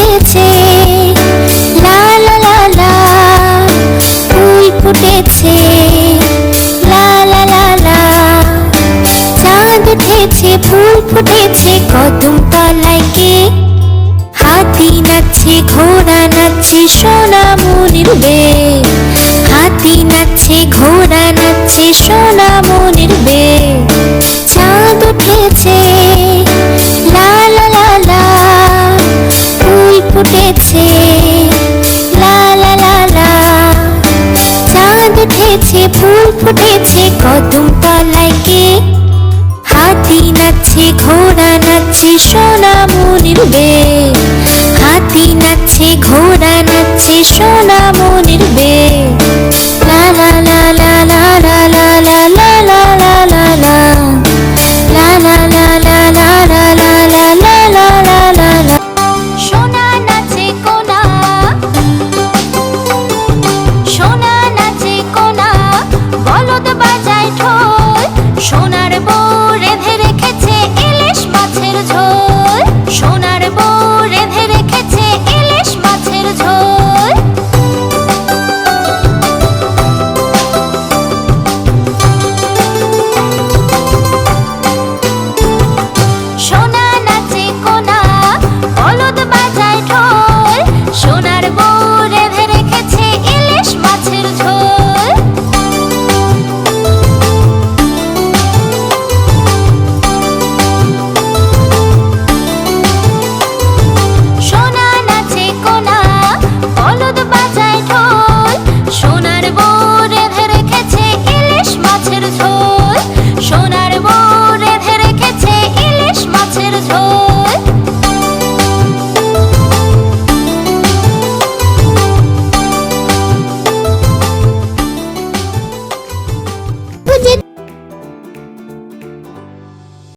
উঠেছে, লা লা লা লা, ফুল ফুটেছে, লা লা লা লা, চাঁদ উঠেছে, ফুল ফুটেছে, কদম তলায় কে? হাতি নাচছে, ঘোড়া নাচছে, সোনামণির বে। হাতি নাচছে, ঘোড়া নাচছে, সোনামণির বে। চাঁদ উঠেছে, লা লা লা লা, ফুল ফুটেছে, লা লা লা লা, চাঁদ উঠেছে, ফুল ফুটেছে, কদম তলায় কে? হাতি নাচছে, ঘোড়া নাচছে, সোনামণির বে। হাতি নাচছে, ঘোড়া নাচছে, সোনা